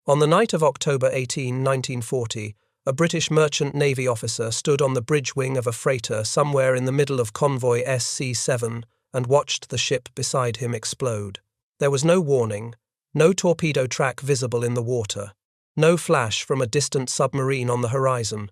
On the night of October 18, 1940, a British merchant navy officer stood on the bridge wing of a freighter somewhere in the middle of Convoy SC-7 and watched the ship beside him explode. There was no warning, no torpedo track visible in the water, no flash from a distant submarine on the horizon.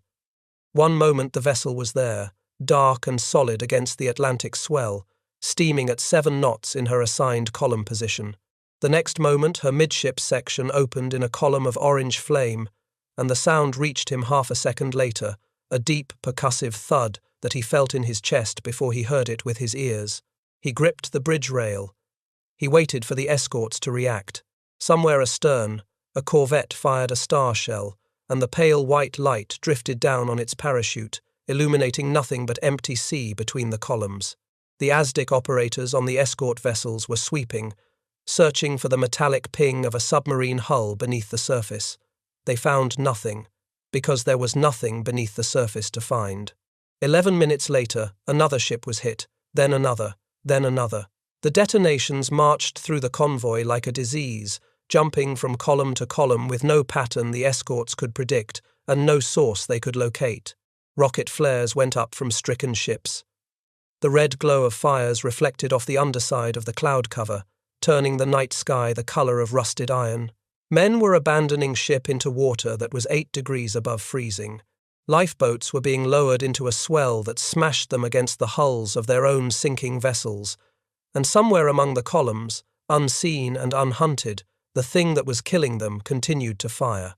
One moment the vessel was there, dark and solid against the Atlantic swell, steaming at 7 knots in her assigned column position. The next moment her midships section opened in a column of orange flame, and the sound reached him half a second later, a deep, percussive thud that he felt in his chest before he heard it with his ears. He gripped the bridge rail. He waited for the escorts to react. Somewhere astern, a corvette fired a star shell, and the pale white light drifted down on its parachute, illuminating nothing but empty sea between the columns. The ASDIC operators on the escort vessels were sweeping, searching for the metallic ping of a submarine hull beneath the surface. They found nothing, because there was nothing beneath the surface to find. 11 minutes later, another ship was hit, then another, then another. The detonations marched through the convoy like a disease, jumping from column to column with no pattern the escorts could predict and no source they could locate. Rocket flares went up from stricken ships. The red glow of fires reflected off the underside of the cloud cover, turning the night sky the color of rusted iron. Men were abandoning ship into water that was 8 degrees above freezing. Lifeboats were being lowered into a swell that smashed them against the hulls of their own sinking vessels. And somewhere among the columns, unseen and unhunted, the thing that was killing them continued to fire.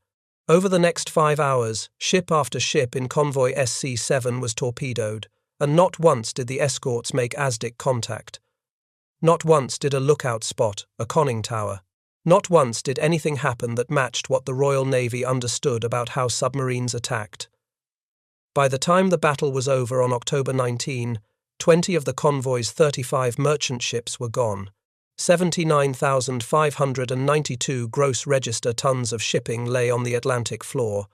Over the next 5 hours, ship after ship in Convoy SC-7 was torpedoed, and not once did the escorts make ASDIC contact. Not once did a lookout spot, a conning tower. Not once did anything happen that matched what the Royal Navy understood about how submarines attacked. By the time the battle was over on October 19, 20 of the convoy's 35 merchant ships were gone. 79,592 gross register tons of shipping lay on the Atlantic floor,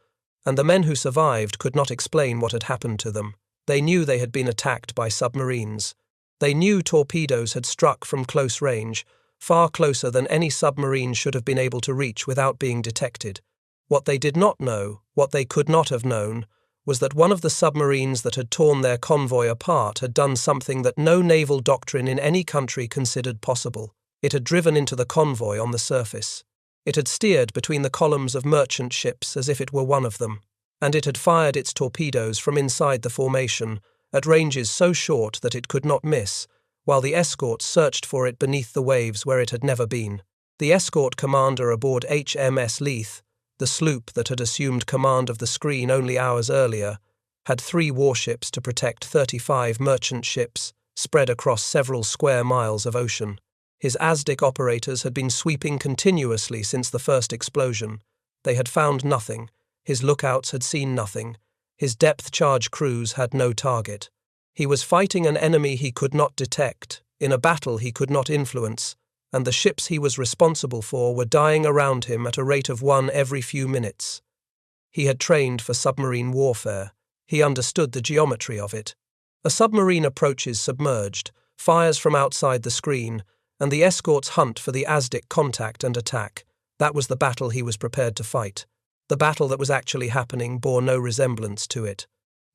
and the men who survived could not explain what had happened to them. They knew they had been attacked by submarines. They knew torpedoes had struck from close range, far closer than any submarine should have been able to reach without being detected. What they did not know, what they could not have known, was that one of the submarines that had torn their convoy apart had done something that no naval doctrine in any country considered possible. It had driven into the convoy on the surface. It had steered between the columns of merchant ships as if it were one of them, and it had fired its torpedoes from inside the formation at ranges so short that it could not miss, while the escorts searched for it beneath the waves where it had never been. The escort commander aboard HMS Leith, the sloop that had assumed command of the screen only hours earlier, had 3 warships to protect 35 merchant ships spread across several square miles of ocean. His ASDIC operators had been sweeping continuously since the first explosion. They had found nothing. His lookouts had seen nothing. His depth-charge crews had no target. He was fighting an enemy he could not detect, in a battle he could not influence, and the ships he was responsible for were dying around him at a rate of 1 every few minutes. He had trained for submarine warfare. He understood the geometry of it. A submarine approaches submerged, fires from outside the screen, and the escorts hunt for the ASDIC contact and attack. That was the battle he was prepared to fight. The battle that was actually happening bore no resemblance to it.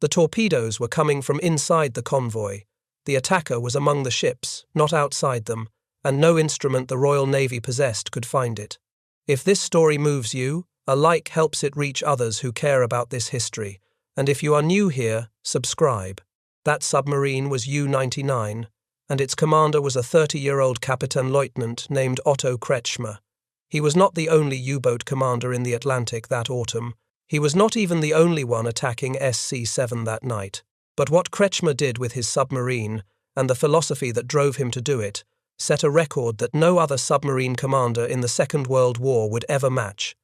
The torpedoes were coming from inside the convoy. The attacker was among the ships, not outside them, and no instrument the Royal Navy possessed could find it. If this story moves you, a like helps it reach others who care about this history, and if you are new here, subscribe. That submarine was U-99, and its commander was a 30-year-old Kapitänleutnant named Otto Kretschmer. He was not the only U-boat commander in the Atlantic that autumn. He was not even the only one attacking SC-7 that night. But what Kretschmer did with his submarine, and the philosophy that drove him to do it, set a record that no other submarine commander in the Second World War would ever match.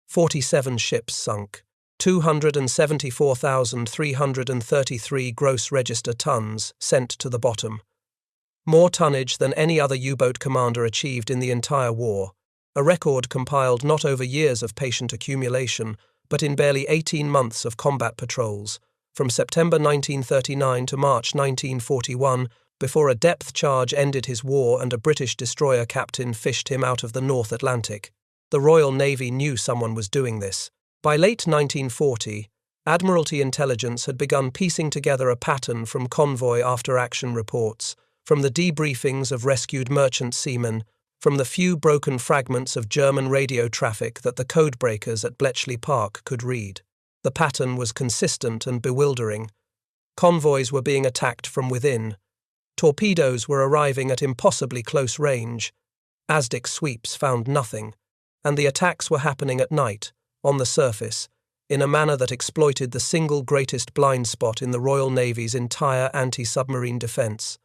47 ships sunk, 274,333 gross register tons sent to the bottom. More tonnage than any other U-boat commander achieved in the entire war, a record compiled not over years of patient accumulation, but in barely 18 months of combat patrols, from September 1939 to March 1941, before a depth charge ended his war and a British destroyer captain fished him out of the North Atlantic. The Royal Navy knew someone was doing this. By late 1940, Admiralty intelligence had begun piecing together a pattern from convoy after-action reports, from the debriefings of rescued merchant seamen, from the few broken fragments of German radio traffic that the codebreakers at Bletchley Park could read. The pattern was consistent and bewildering. Convoys were being attacked from within. Torpedoes were arriving at impossibly close range. ASDIC sweeps found nothing, and the attacks were happening at night, on the surface, in a manner that exploited the single greatest blind spot in the Royal Navy's entire anti-submarine defence.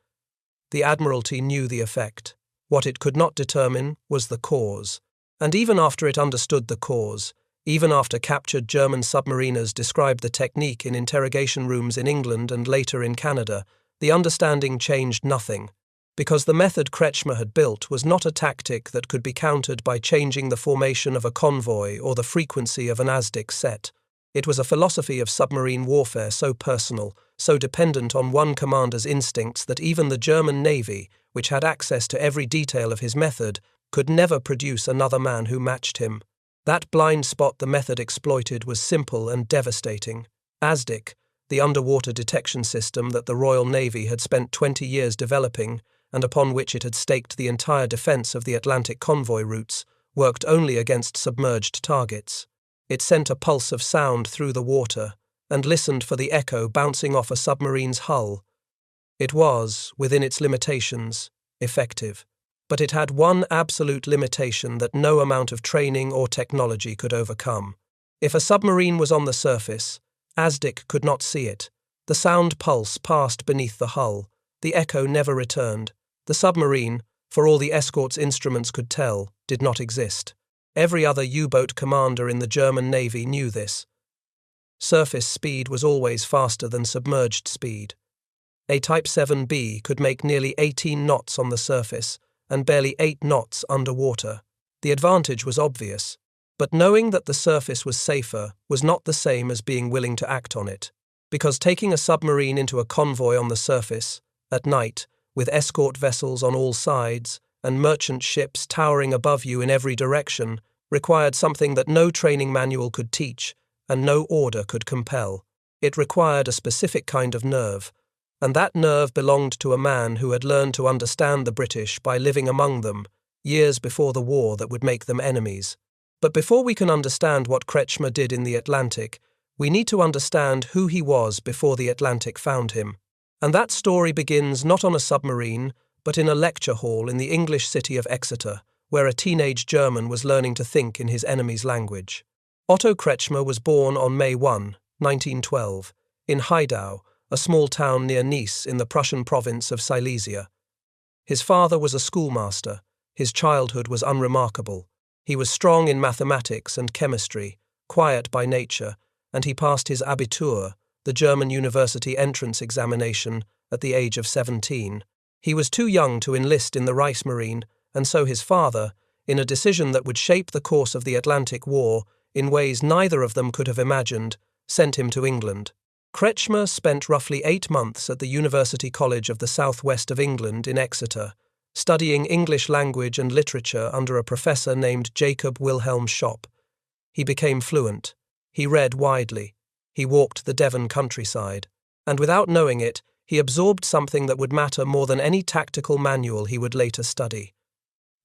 The Admiralty knew the effect. What it could not determine was the cause. And even after it understood the cause, even after captured German submariners described the technique in interrogation rooms in England and later in Canada, the understanding changed nothing, because the method Kretschmer had built was not a tactic that could be countered by changing the formation of a convoy or the frequency of an ASDIC set. It was a philosophy of submarine warfare so personal, so dependent on one commander's instincts that even the German Navy, which had access to every detail of his method, could never produce another man who matched him. That blind spot the method exploited was simple and devastating. ASDIC, the underwater detection system that the Royal Navy had spent 20 years developing, and upon which it had staked the entire defence of the Atlantic convoy routes, worked only against submerged targets. It sent a pulse of sound through the water, and listened for the echo bouncing off a submarine's hull. It was, within its limitations, effective. But it had one absolute limitation that no amount of training or technology could overcome. If a submarine was on the surface, ASDIC could not see it. The sound pulse passed beneath the hull. The echo never returned. The submarine, for all the escort's instruments could tell, did not exist. Every other U-boat commander in the German Navy knew this. Surface speed was always faster than submerged speed. A Type 7B could make nearly 18 knots on the surface and barely 8 knots underwater. The advantage was obvious, but knowing that the surface was safer was not the same as being willing to act on it, because taking a submarine into a convoy on the surface, at night, with escort vessels on all sides, and merchant ships towering above you in every direction, required something that no training manual could teach and no order could compel. It required a specific kind of nerve, and that nerve belonged to a man who had learned to understand the British by living among them, years before the war that would make them enemies. But before we can understand what Kretschmer did in the Atlantic, we need to understand who he was before the Atlantic found him. And that story begins not on a submarine, but in a lecture hall in the English city of Exeter, where a teenage German was learning to think in his enemy's language. Otto Kretschmer was born on May 1, 1912, in Heidau, a small town near Nice in the Prussian province of Silesia. His father was a schoolmaster. His childhood was unremarkable. He was strong in mathematics and chemistry, quiet by nature, and he passed his Abitur, the German university entrance examination, at the age of 17. He was too young to enlist in the Reichsmarine, and so his father, in a decision that would shape the course of the Atlantic War in ways neither of them could have imagined, sent him to England. Kretschmer spent roughly 8 months at the University College of the Southwest of England in Exeter, studying English language and literature under a professor named Jacob Wilhelm Schopp. He became fluent. He read widely. He walked the Devon countryside. And without knowing it, he absorbed something that would matter more than any tactical manual he would later study.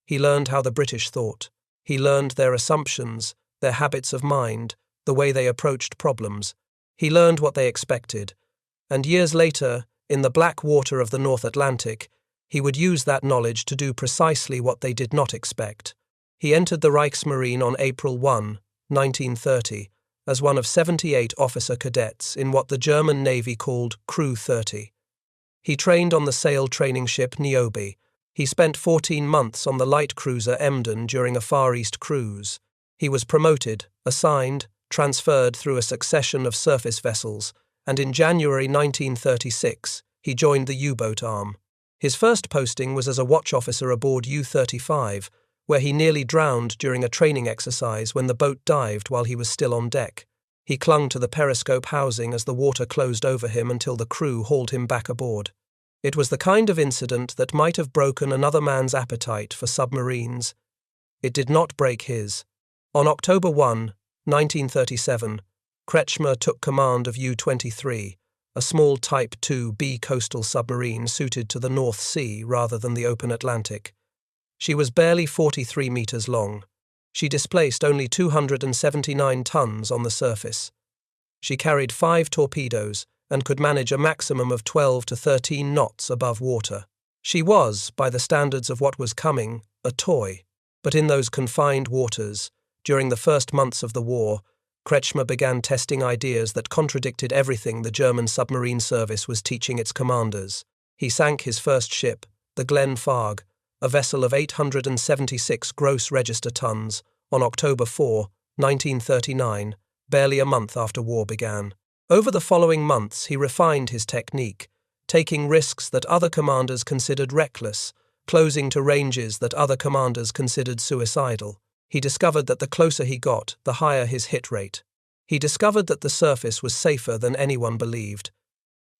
He learned how the British thought. He learned their assumptions, their habits of mind, the way they approached problems. He learned what they expected. And years later, in the black water of the North Atlantic, he would use that knowledge to do precisely what they did not expect. He entered the Reichsmarine on April 1, 1930, as one of 78 officer cadets in what the German Navy called Crew 30. He trained on the sail training ship Niobe. He spent 14 months on the light cruiser Emden during a Far East cruise. He was promoted, assigned, transferred through a succession of surface vessels, and in January 1936, he joined the U-boat arm. His first posting was as a watch officer aboard U-35, where he nearly drowned during a training exercise when the boat dived while he was still on deck. He clung to the periscope housing as the water closed over him until the crew hauled him back aboard. It was the kind of incident that might have broken another man's appetite for submarines. It did not break his. On October 1, 1937, Kretschmer took command of U-23, a small Type 2B coastal submarine suited to the North Sea rather than the open Atlantic. She was barely 43 meters long. She displaced only 279 tons on the surface. She carried 5 torpedoes and could manage a maximum of 12 to 13 knots above water. She was, by the standards of what was coming, a toy. But in those confined waters, during the first months of the war, Kretschmer began testing ideas that contradicted everything the German submarine service was teaching its commanders. He sank his first ship, the Glenn Farg, a vessel of 876 gross register tons, on October 4, 1939, barely a month after war began. Over the following months he refined his technique, taking risks that other commanders considered reckless, closing to ranges that other commanders considered suicidal. He discovered that the closer he got, the higher his hit rate. He discovered that the surface was safer than anyone believed.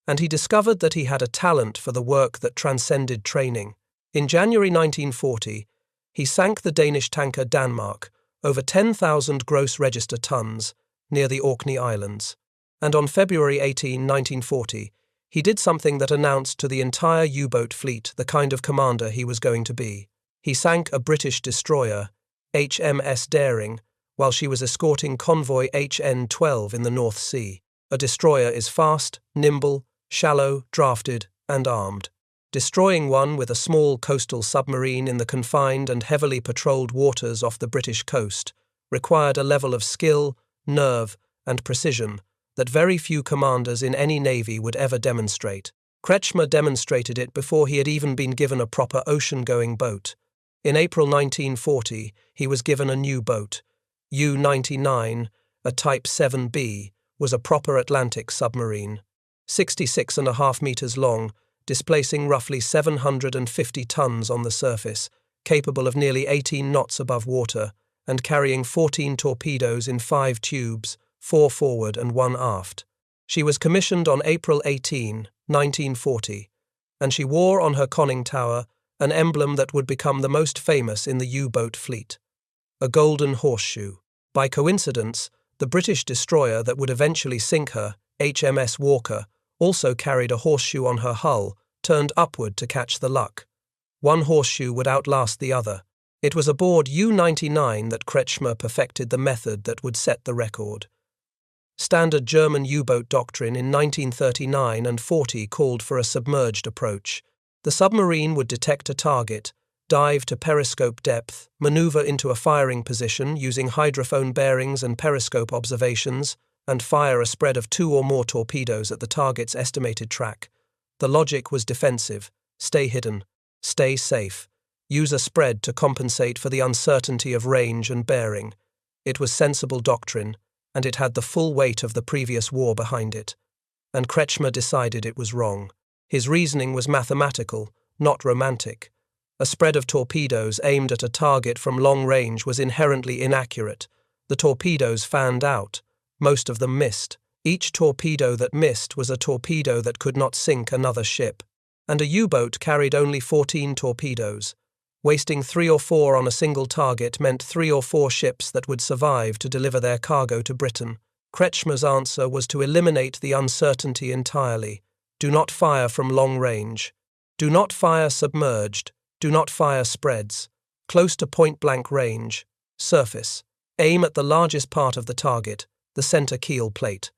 And he discovered that he had a talent for the work that transcended training. In January 1940, he sank the Danish tanker Denmark, over 10,000 gross register tons, near the Orkney Islands. And on February 18, 1940, he did something that announced to the entire U-boat fleet the kind of commander he was going to be. He sank a British destroyer, HMS Daring, while she was escorting convoy HN-12 in the North Sea. A destroyer is fast, nimble, shallow, drafted, and armed. Destroying one with a small coastal submarine in the confined and heavily patrolled waters off the British coast required a level of skill, nerve, and precision that very few commanders in any navy would ever demonstrate. Kretschmer demonstrated it before he had even been given a proper ocean-going boat. In April 1940, he was given a new boat. U-99, a Type 7B, was a proper Atlantic submarine. 66.5 meters long, displacing roughly 750 tons on the surface, capable of nearly 18 knots above water, and carrying 14 torpedoes in 5 tubes, 4 forward and 1 aft. She was commissioned on April 18, 1940, and she wore on her conning tower an emblem that would become the most famous in the U-boat fleet, a golden horseshoe. By coincidence, the British destroyer that would eventually sink her, HMS Walker, also carried a horseshoe on her hull, turned upward to catch the luck. One horseshoe would outlast the other. It was aboard U-99 that Kretschmer perfected the method that would set the record. Standard German U-boat doctrine in 1939 and 40 called for a submerged approach. The submarine would detect a target, dive to periscope depth, maneuver into a firing position using hydrophone bearings and periscope observations, and fire a spread of 2 or more torpedoes at the target's estimated track. The logic was defensive: stay hidden, stay safe, use a spread to compensate for the uncertainty of range and bearing. It was sensible doctrine, and it had the full weight of the previous war behind it. And Kretschmer decided it was wrong. His reasoning was mathematical, not romantic. A spread of torpedoes aimed at a target from long range was inherently inaccurate. The torpedoes fanned out. Most of them missed. Each torpedo that missed was a torpedo that could not sink another ship. And a U-boat carried only 14 torpedoes. Wasting 3 or 4 on a single target meant 3 or 4 ships that would survive to deliver their cargo to Britain. Kretschmer's answer was to eliminate the uncertainty entirely. Do not fire from long range. Do not fire submerged. Do not fire spreads. Close to point-blank range. Surface. Aim at the largest part of the target, the center keel plate.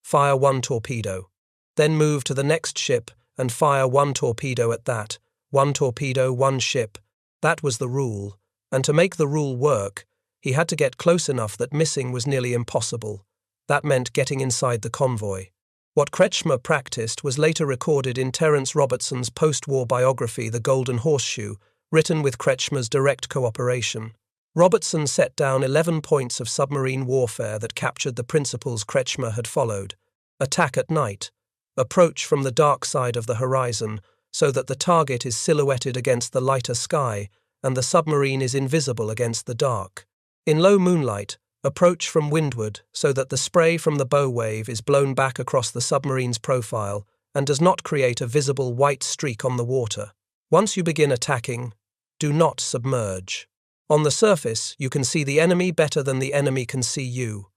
Fire 1 torpedo. Then move to the next ship and fire 1 torpedo at that. 1 torpedo, 1 ship. That was the rule. And to make the rule work, he had to get close enough that missing was nearly impossible. That meant getting inside the convoy. What Kretschmer practiced was later recorded in Terence Robertson's post-war biography The Golden Horseshoe, written with Kretschmer's direct cooperation. Robertson set down 11 points of submarine warfare that captured the principles Kretschmer had followed. Attack at night. Approach from the dark side of the horizon so that the target is silhouetted against the lighter sky and the submarine is invisible against the dark. In low moonlight, approach from windward so that the spray from the bow wave is blown back across the submarine's profile and does not create a visible white streak on the water. Once you begin attacking, do not submerge. On the surface, you can see the enemy better than the enemy can see you.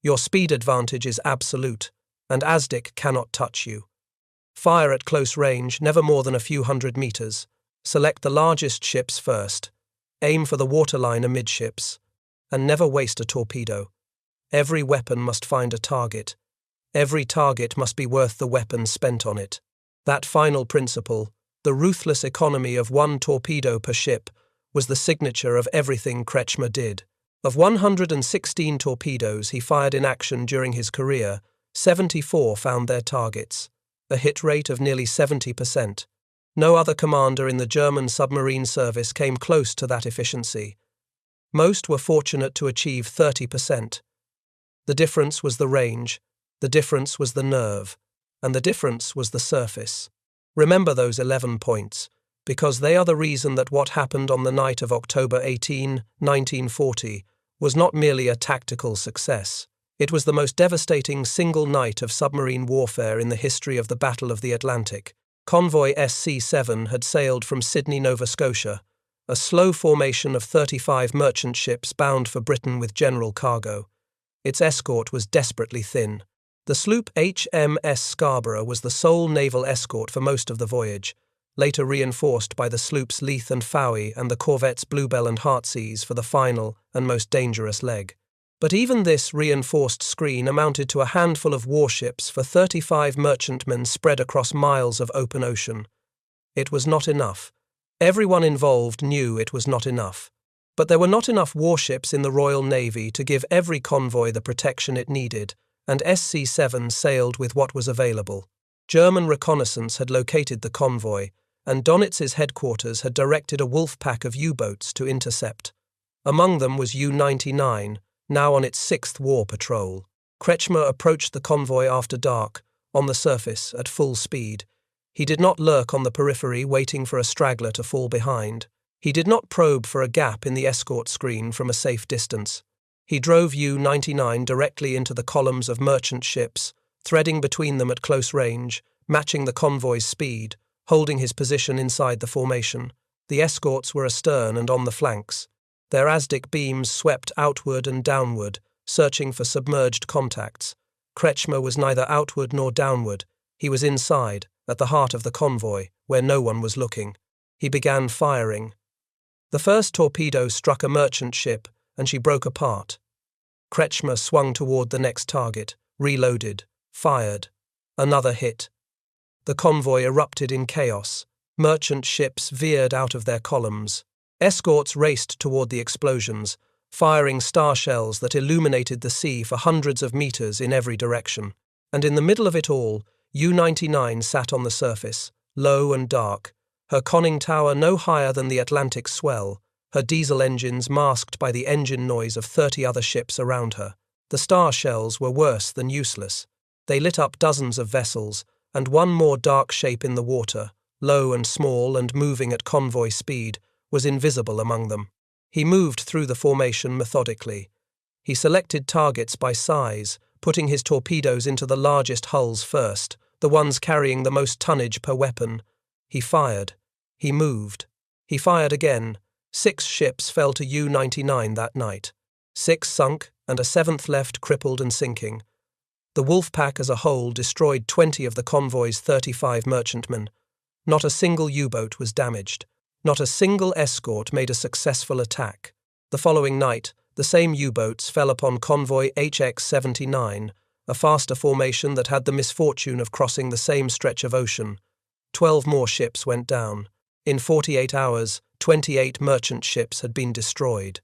Your speed advantage is absolute, and ASDIC cannot touch you. Fire at close range, never more than a few hundred meters. Select the largest ships first. Aim for the waterline amidships. And never waste a torpedo. Every weapon must find a target. Every target must be worth the weapon spent on it. That final principle, the ruthless economy of one torpedo per ship, was the signature of everything Kretschmer did. Of 116 torpedoes he fired in action during his career, 74 found their targets, a hit rate of nearly 70%. No other commander in the German submarine service came close to that efficiency. Most were fortunate to achieve 30%. The difference was the range, the difference was the nerve, and the difference was the surface. Remember those 11 points, because they are the reason that what happened on the night of October 18, 1940, was not merely a tactical success. It was the most devastating single night of submarine warfare in the history of the Battle of the Atlantic. Convoy SC-7 had sailed from Sydney, Nova Scotia, a slow formation of 35 merchant ships bound for Britain with general cargo. Its escort was desperately thin. The sloop HMS Scarborough was the sole naval escort for most of the voyage, later reinforced by the sloops Leith and Fowey and the corvettes Bluebell and Heartsease for the final and most dangerous leg. But even this reinforced screen amounted to a handful of warships for 35 merchantmen spread across miles of open ocean. It was not enough. Everyone involved knew it was not enough. But there were not enough warships in the Royal Navy to give every convoy the protection it needed, and SC-7 sailed with what was available. German reconnaissance had located the convoy, and Donitz's headquarters had directed a wolf pack of U-boats to intercept. Among them was U-99, now on its 6th war patrol. Kretschmer approached the convoy after dark, on the surface, at full speed. He did not lurk on the periphery waiting for a straggler to fall behind. He did not probe for a gap in the escort screen from a safe distance. He drove U-99 directly into the columns of merchant ships, threading between them at close range, matching the convoy's speed, holding his position inside the formation. The escorts were astern and on the flanks. Their ASDIC beams swept outward and downward, searching for submerged contacts. Kretschmer was neither outward nor downward. He was inside, at the heart of the convoy, where no one was looking. He began firing. The first torpedo struck a merchant ship, and she broke apart. Kretschmer swung toward the next target, reloaded, fired. Another hit. The convoy erupted in chaos. Merchant ships veered out of their columns. Escorts raced toward the explosions, firing star shells that illuminated the sea for hundreds of meters in every direction. And in the middle of it all, U-99 sat on the surface, low and dark, her conning tower no higher than the Atlantic swell, her diesel engines masked by the engine noise of 30 other ships around her. The star shells were worse than useless. They lit up dozens of vessels, and one more dark shape in the water, low and small and moving at convoy speed, was invisible among them. He moved through the formation methodically. He selected targets by size, putting his torpedoes into the largest hulls first, the ones carrying the most tonnage per weapon. He fired. He moved. He fired again. 6 ships fell to U-99 that night. 6 sunk, and a 7th left crippled and sinking. The wolf pack as a whole destroyed 20 of the convoy's 35 merchantmen. Not a single U-boat was damaged. Not a single escort made a successful attack. The following night, the same U-boats fell upon convoy HX-79, a faster formation that had the misfortune of crossing the same stretch of ocean. 12 more ships went down. In 48 hours, 28 merchant ships had been destroyed.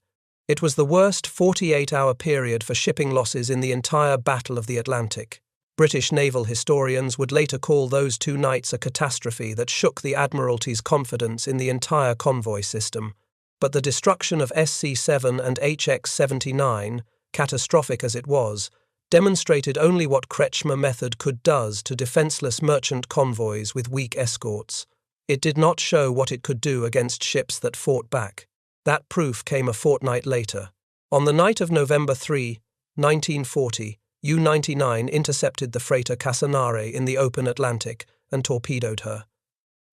It was the worst 48-hour period for shipping losses in the entire Battle of the Atlantic. British naval historians would later call those 2 nights a catastrophe that shook the Admiralty's confidence in the entire convoy system. But the destruction of SC-7 and HX-79, catastrophic as it was, demonstrated only what Kretschmer method could does to defenseless merchant convoys with weak escorts. It did not show what it could do against ships that fought back. That proof came a fortnight later. On the night of November 3, 1940, U-99 intercepted the freighter Casanare in the open Atlantic and torpedoed her.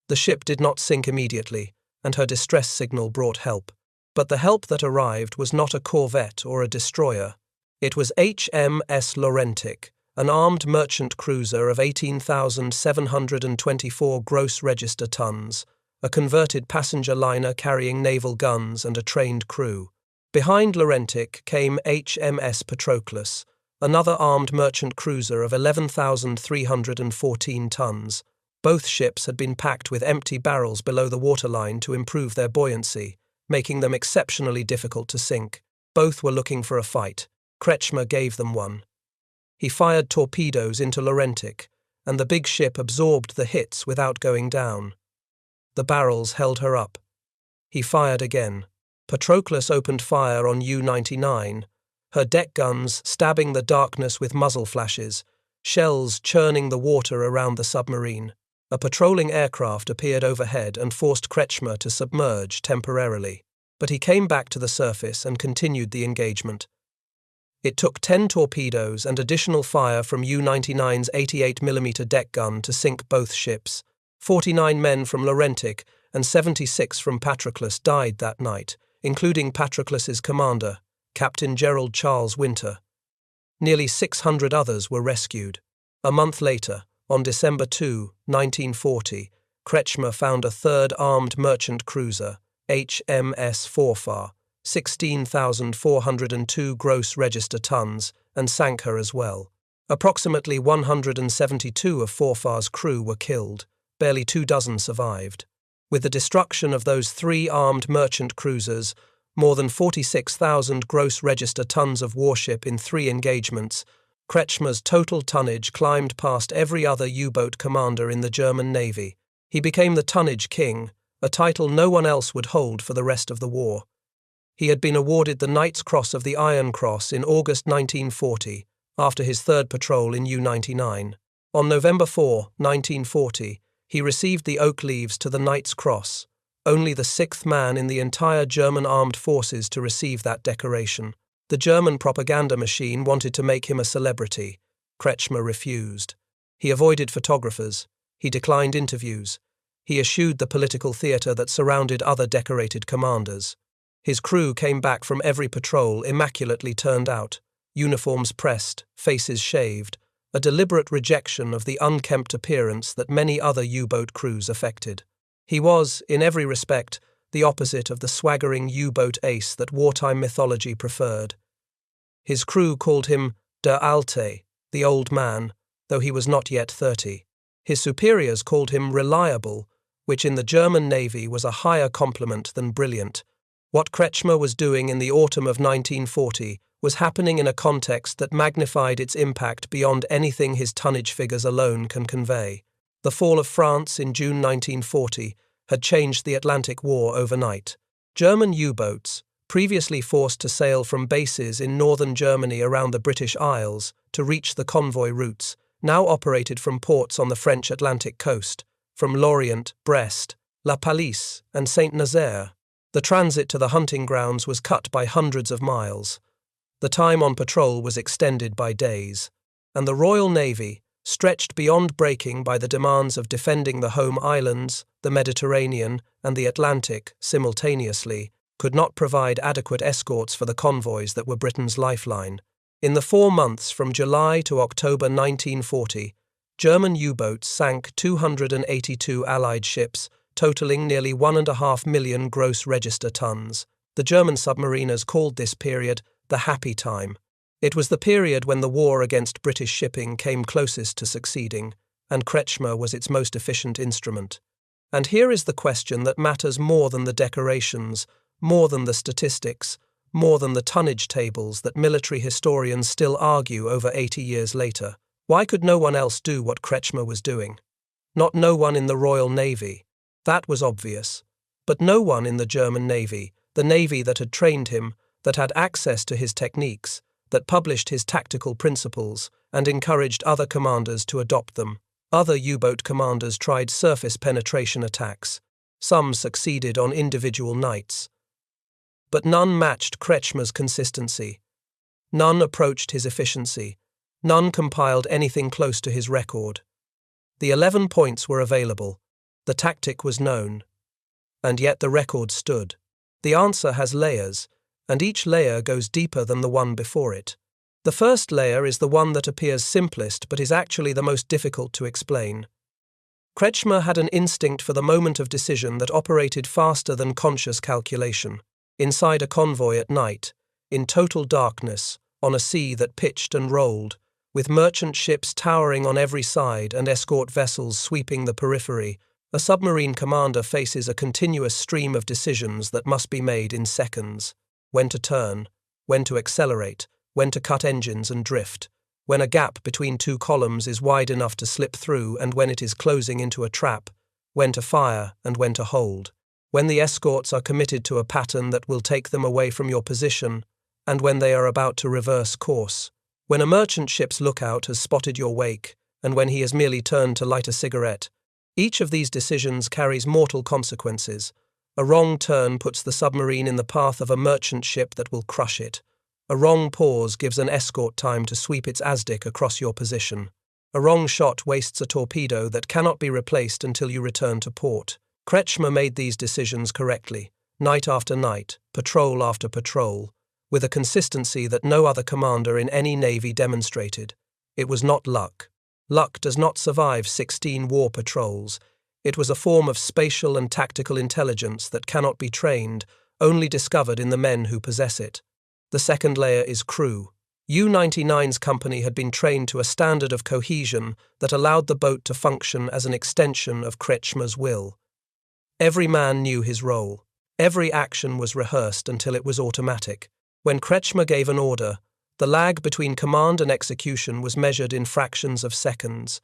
The ship did not sink immediately, and her distress signal brought help. But the help that arrived was not a corvette or a destroyer. It was HMS Laurentic, an armed merchant cruiser of 18,724 gross register tons, a converted passenger liner carrying naval guns and a trained crew. Behind Laurentic came HMS Patroclus, another armed merchant cruiser of 11,314 tons. Both ships had been packed with empty barrels below the waterline to improve their buoyancy, making them exceptionally difficult to sink. Both were looking for a fight. Kretschmer gave them one. He fired torpedoes into Laurentic, and the big ship absorbed the hits without going down. The barrels held her up. He fired again. Patroclus opened fire on U-99, her deck guns stabbing the darkness with muzzle flashes, shells churning the water around the submarine. A patrolling aircraft appeared overhead and forced Kretschmer to submerge temporarily, but he came back to the surface and continued the engagement. It took 10 torpedoes and additional fire from U-99's 88mm deck gun to sink both ships. 49 men from Laurentic and 76 from Patroclus died that night, including Patroclus's commander, Captain Gerald Charles Winter. Nearly 600 others were rescued. A month later, on December 2, 1940, Kretschmer found a third armed merchant cruiser, HMS Forfar, 16,402 gross register tons, and sank her as well. Approximately 172 of Forfar's crew were killed, barely 24 survived. With the destruction of those 3 armed merchant cruisers, more than 46,000 gross register tons of warship in 3 engagements, Kretschmer's total tonnage climbed past every other U-boat commander in the German Navy. He became the tonnage king, a title no one else would hold for the rest of the war. He had been awarded the Knight's Cross of the Iron Cross in August 1940, after his third patrol in U-99. On November 4, 1940, he received the Oak Leaves to the Knight's Cross, only the 6th man in the entire German armed forces to receive that decoration. The German propaganda machine wanted to make him a celebrity. Kretschmer refused. He avoided photographers. He declined interviews. He eschewed the political theatre that surrounded other decorated commanders. His crew came back from every patrol immaculately turned out, uniforms pressed, faces shaved, a deliberate rejection of the unkempt appearance that many other U-boat crews affected. He was, in every respect, the opposite of the swaggering U-boat ace that wartime mythology preferred. His crew called him Der Alte, the old man, though he was not yet 30. His superiors called him reliable, which in the German Navy was a higher compliment than brilliant. What Kretschmer was doing in the autumn of 1940 was happening in a context that magnified its impact beyond anything his tonnage figures alone can convey. The fall of France in June 1940 had changed the Atlantic War overnight. German U-boats, previously forced to sail from bases in northern Germany around the British Isles to reach the convoy routes, now operated from ports on the French Atlantic coast, from Lorient, Brest, La Pallice, and Saint-Nazaire. The transit to the hunting grounds was cut by hundreds of miles. The time on patrol was extended by days, and the Royal Navy, stretched beyond breaking by the demands of defending the home islands, the Mediterranean, and the Atlantic simultaneously, could not provide adequate escorts for the convoys that were Britain's lifeline. In the 4 months from July to October 1940, German U-boats sank 282 Allied ships, totaling nearly 1.5 million gross register tons. The German submariners called this period the happy time. It was the period when the war against British shipping came closest to succeeding, and Kretschmer was its most efficient instrument. And here is the question that matters more than the decorations, more than the statistics, more than the tonnage tables that military historians still argue over 80 years later. Why could no one else do what Kretschmer was doing? Not no one in the Royal Navy. That was obvious. But no one in the German Navy, the navy that had trained him, that had access to his techniques, that published his tactical principles and encouraged other commanders to adopt them. Other U-boat commanders tried surface penetration attacks. Some succeeded on individual nights. But none matched Kretschmer's consistency. None approached his efficiency. None compiled anything close to his record. The 11 points were available. The tactic was known. And yet the record stood. The answer has layers, and each layer goes deeper than the one before it. The first layer is the one that appears simplest but is actually the most difficult to explain. Kretschmer had an instinct for the moment of decision that operated faster than conscious calculation. Inside a convoy at night, in total darkness, on a sea that pitched and rolled, with merchant ships towering on every side and escort vessels sweeping the periphery, a submarine commander faces a continuous stream of decisions that must be made in seconds. When to turn, when to accelerate, when to cut engines and drift, when a gap between two columns is wide enough to slip through and when it is closing into a trap, when to fire and when to hold, when the escorts are committed to a pattern that will take them away from your position, and when they are about to reverse course, when a merchant ship's lookout has spotted your wake, and when he has merely turned to light a cigarette. Each of these decisions carries mortal consequences. A wrong turn puts the submarine in the path of a merchant ship that will crush it. A wrong pause gives an escort time to sweep its ASDIC across your position. A wrong shot wastes a torpedo that cannot be replaced until you return to port. Kretschmer made these decisions correctly, night after night, patrol after patrol, with a consistency that no other commander in any navy demonstrated. It was not luck. Luck does not survive 16 war patrols. It was a form of spatial and tactical intelligence that cannot be trained, only discovered in the men who possess it. The second layer is crew. U-99's company had been trained to a standard of cohesion that allowed the boat to function as an extension of Kretschmer's will. Every man knew his role. Every action was rehearsed until it was automatic. When Kretschmer gave an order, the lag between command and execution was measured in fractions of seconds.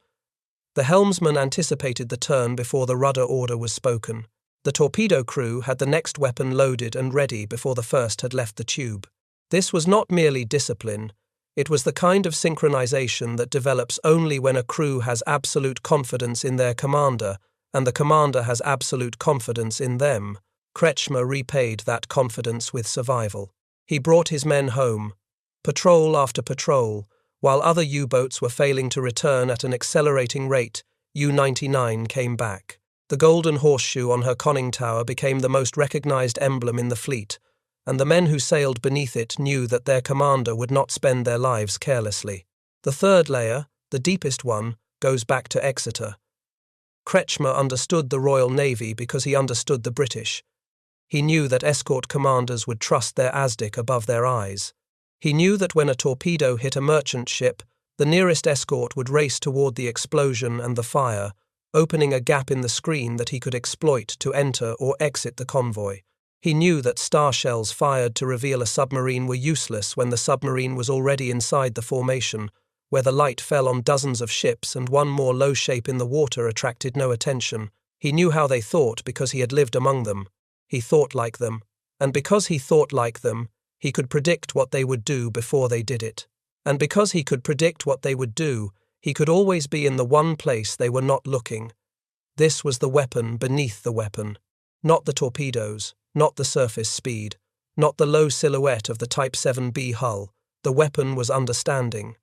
The helmsman anticipated the turn before the rudder order was spoken. The torpedo crew had the next weapon loaded and ready before the first had left the tube. This was not merely discipline, it was the kind of synchronization that develops only when a crew has absolute confidence in their commander, and the commander has absolute confidence in them. Kretschmer repaid that confidence with survival. He brought his men home, patrol after patrol, while other U-boats were failing to return at an accelerating rate. U-99 came back. The golden horseshoe on her conning tower became the most recognized emblem in the fleet, and the men who sailed beneath it knew that their commander would not spend their lives carelessly. The third layer, the deepest one, goes back to Exeter. Kretschmer understood the Royal Navy because he understood the British. He knew that escort commanders would trust their ASDIC above their eyes. He knew that when a torpedo hit a merchant ship, the nearest escort would race toward the explosion and the fire, opening a gap in the screen that he could exploit to enter or exit the convoy. He knew that star shells fired to reveal a submarine were useless when the submarine was already inside the formation, where the light fell on dozens of ships and one more low shape in the water attracted no attention. He knew how they thought because he had lived among them. He thought like them, and because he thought like them, he could predict what they would do before they did it. And because he could predict what they would do, he could always be in the one place they were not looking. This was the weapon beneath the weapon. Not the torpedoes, not the surface speed, not the low silhouette of the Type 7B hull. The weapon was understanding.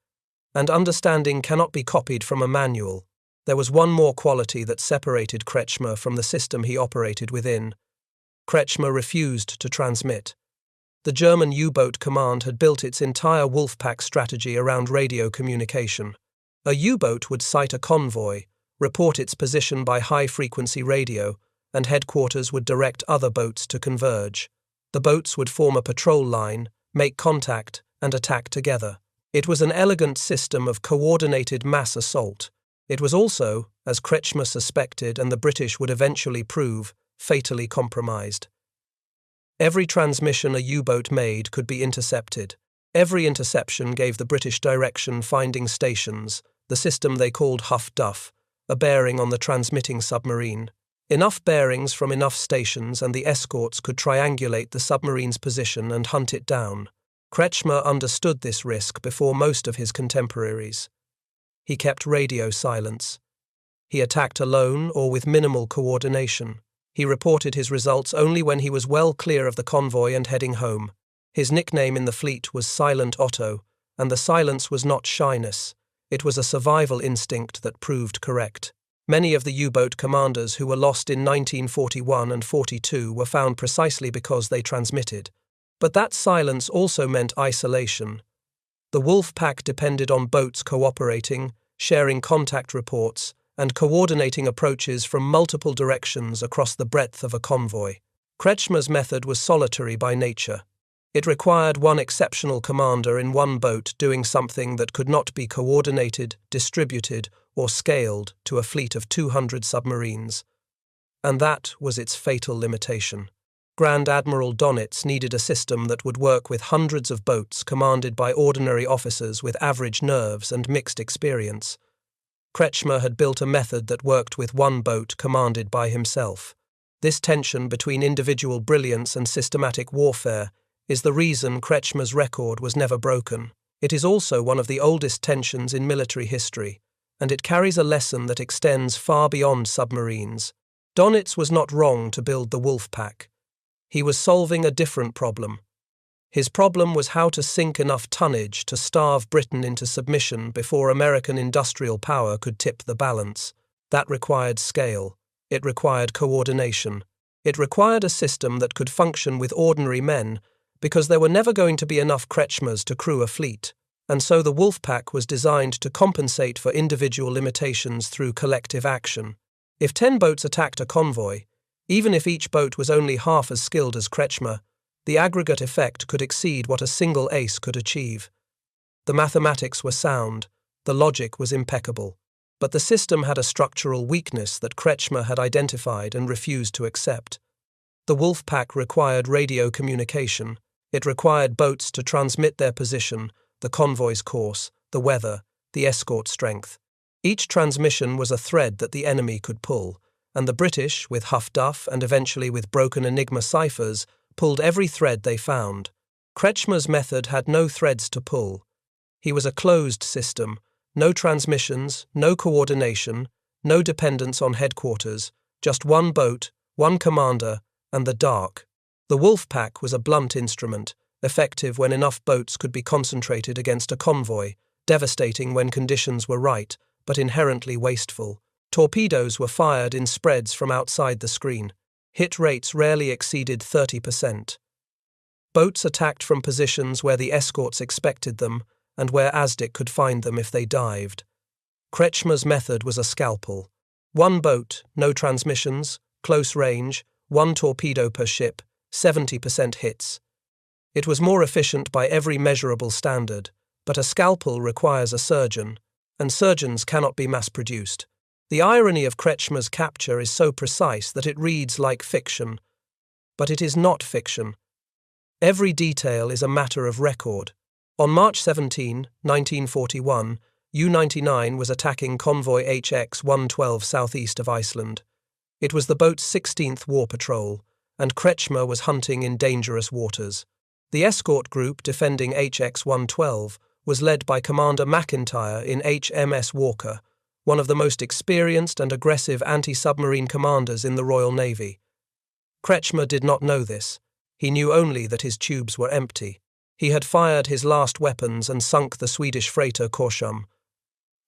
And understanding cannot be copied from a manual. There was one more quality that separated Kretschmer from the system he operated within. Kretschmer refused to transmit. The German U-boat command had built its entire Wolfpack strategy around radio communication. A U-boat would sight a convoy, report its position by high-frequency radio, and headquarters would direct other boats to converge. The boats would form a patrol line, make contact, and attack together. It was an elegant system of coordinated mass assault. It was also, as Kretschmer suspected and the British would eventually prove, fatally compromised. Every transmission a U-boat made could be intercepted. Every interception gave the British direction finding stations, the system they called Huff-Duff, a bearing on the transmitting submarine. Enough bearings from enough stations and the escorts could triangulate the submarine's position and hunt it down. Kretschmer understood this risk before most of his contemporaries. He kept radio silence. He attacked alone or with minimal coordination. He reported his results only when he was well clear of the convoy and heading home. His nickname in the fleet was Silent Otto, and the silence was not shyness. It was a survival instinct that proved correct. Many of the U-boat commanders who were lost in 1941 and 42 were found precisely because they transmitted. But that silence also meant isolation. The wolf pack depended on boats cooperating, sharing contact reports, and coordinating approaches from multiple directions across the breadth of a convoy. Kretschmer's method was solitary by nature. It required one exceptional commander in one boat doing something that could not be coordinated, distributed, or scaled to a fleet of 200 submarines. And that was its fatal limitation. Grand Admiral Donitz needed a system that would work with hundreds of boats commanded by ordinary officers with average nerves and mixed experience. Kretschmer had built a method that worked with one boat commanded by himself. This tension between individual brilliance and systematic warfare is the reason Kretschmer's record was never broken. It is also one of the oldest tensions in military history, and it carries a lesson that extends far beyond submarines. Donitz was not wrong to build the wolf pack. He was solving a different problem. His problem was how to sink enough tonnage to starve Britain into submission before American industrial power could tip the balance. That required scale. It required coordination. It required a system that could function with ordinary men, because there were never going to be enough Kretschmers to crew a fleet, and so the wolf pack was designed to compensate for individual limitations through collective action. If 10 boats attacked a convoy, even if each boat was only half as skilled as Kretschmer, the aggregate effect could exceed what a single ace could achieve. The mathematics were sound, the logic was impeccable, but the system had a structural weakness that Kretschmer had identified and refused to accept. The wolf pack required radio communication. It required boats to transmit their position, the convoy's course, the weather, the escort strength. Each transmission was a thread that the enemy could pull, and the British, with Huff Duff and eventually with broken Enigma ciphers, pulled every thread they found. Kretschmer's method had no threads to pull. He was a closed system, no transmissions, no coordination, no dependence on headquarters, just one boat, one commander, and the dark. The wolf pack was a blunt instrument, effective when enough boats could be concentrated against a convoy, devastating when conditions were right, but inherently wasteful. Torpedoes were fired in spreads from outside the screen. Hit rates rarely exceeded 30%. Boats attacked from positions where the escorts expected them and where ASDIC could find them if they dived. Kretschmer's method was a scalpel. One boat, no transmissions, close range, one torpedo per ship, 70% hits. It was more efficient by every measurable standard, but a scalpel requires a surgeon, and surgeons cannot be mass-produced. The irony of Kretschmer's capture is so precise that it reads like fiction. But it is not fiction. Every detail is a matter of record. On March 17, 1941, U-99 was attacking convoy HX-112 southeast of Iceland. It was the boat's 16th war patrol, and Kretschmer was hunting in dangerous waters. The escort group defending HX-112 was led by Commander Macintyre in HMS Walker, one of the most experienced and aggressive anti-submarine commanders in the Royal Navy. Kretschmer did not know this. He knew only that his tubes were empty. He had fired his last weapons and sunk the Swedish freighter Horseshoe.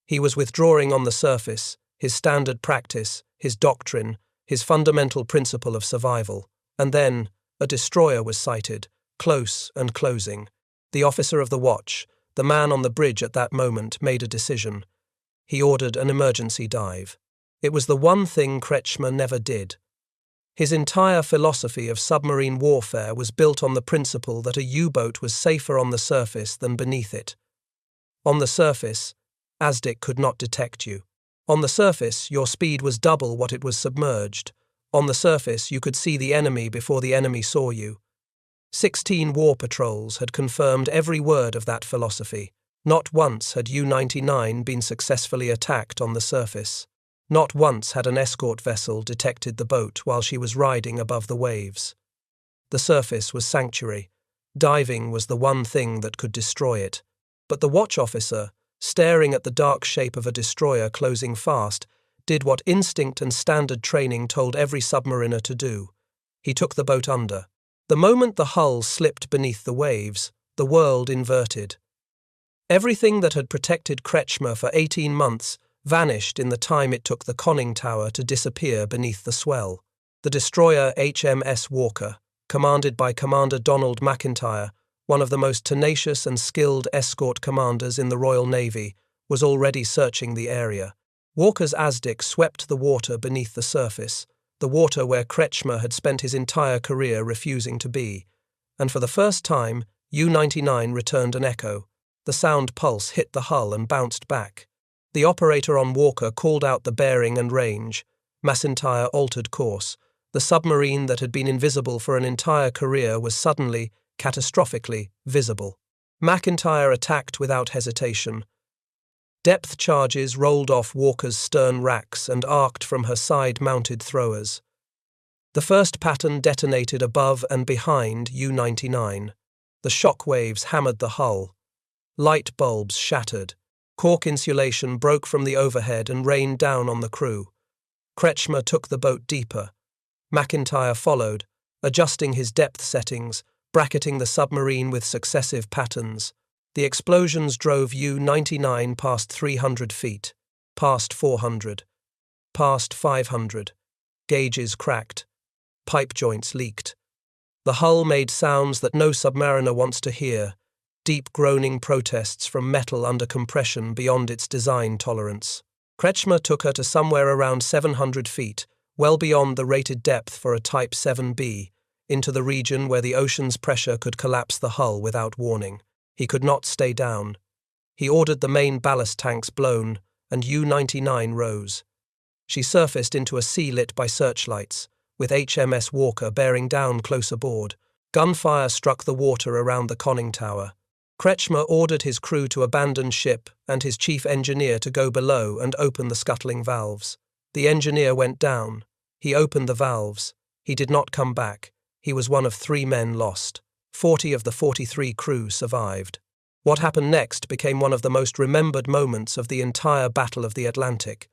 He was withdrawing on the surface, his standard practice, his doctrine, his fundamental principle of survival. And then, a destroyer was sighted, close and closing. The officer of the watch, the man on the bridge at that moment, made a decision. He ordered an emergency dive. It was the one thing Kretschmer never did. His entire philosophy of submarine warfare was built on the principle that a U-boat was safer on the surface than beneath it. On the surface, ASDIC could not detect you. On the surface, your speed was double what it was submerged. On the surface, you could see the enemy before the enemy saw you. 16 war patrols had confirmed every word of that philosophy. Not once had U-99 been successfully attacked on the surface. Not once had an escort vessel detected the boat while she was riding above the waves. The surface was sanctuary. Diving was the one thing that could destroy it. But the watch officer, staring at the dark shape of a destroyer closing fast, did what instinct and standard training told every submariner to do. He took the boat under. The moment the hull slipped beneath the waves, the world inverted. Everything that had protected Kretschmer for 18 months vanished in the time it took the conning tower to disappear beneath the swell. The destroyer HMS Walker, commanded by Commander Donald Macintyre, one of the most tenacious and skilled escort commanders in the Royal Navy, was already searching the area. Walker's Azdic swept the water beneath the surface, the water where Kretschmer had spent his entire career refusing to be, and for the first time, U-99 returned an echo. The sound pulse hit the hull and bounced back. The operator on Walker called out the bearing and range. Macintyre altered course. The submarine that had been invisible for an entire career was suddenly, catastrophically, visible. Macintyre attacked without hesitation. Depth charges rolled off Walker's stern racks and arced from her side-mounted throwers. The first pattern detonated above and behind U-99. The shock waves hammered the hull. Light bulbs shattered. Cork insulation broke from the overhead and rained down on the crew. Kretschmer took the boat deeper. Macintyre followed, adjusting his depth settings, bracketing the submarine with successive patterns. The explosions drove U-99 past 300 feet, past 400, past 500. Gauges cracked. Pipe joints leaked. The hull made sounds that no submariner wants to hear, deep groaning protests from metal under compression beyond its design tolerance. Kretschmer took her to somewhere around 700 feet, well beyond the rated depth for a Type 7B, into the region where the ocean's pressure could collapse the hull without warning. He could not stay down. He ordered the main ballast tanks blown, and U-99 rose. She surfaced into a sea lit by searchlights, with HMS Walker bearing down close aboard. Gunfire struck the water around the conning tower. Kretschmer ordered his crew to abandon ship and his chief engineer to go below and open the scuttling valves. The engineer went down. He opened the valves. He did not come back. He was one of 3 men lost. 40 of the 43 crew survived. What happened next became one of the most remembered moments of the entire Battle of the Atlantic.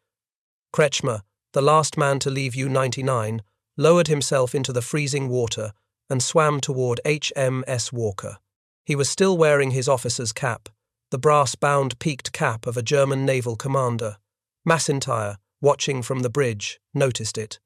Kretschmer, the last man to leave U-99, lowered himself into the freezing water and swam toward HMS Walker. He was still wearing his officer's cap, the brass-bound peaked cap of a German naval commander. Macintyre, watching from the bridge, noticed it.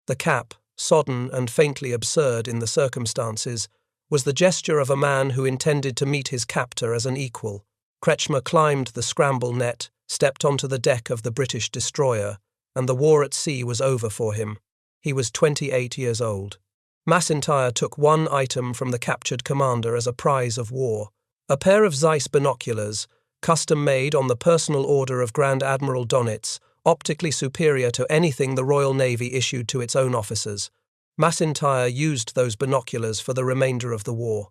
The cap, sodden and faintly absurd in the circumstances, was the gesture of a man who intended to meet his captor as an equal. Kretschmer climbed the scramble net, stepped onto the deck of the British destroyer, and the war at sea was over for him. He was 28 years old. Macintyre took one item from the captured commander as a prize of war: a pair of Zeiss binoculars, custom-made on the personal order of Grand Admiral Donitz, optically superior to anything the Royal Navy issued to its own officers. Macintyre used those binoculars for the remainder of the war.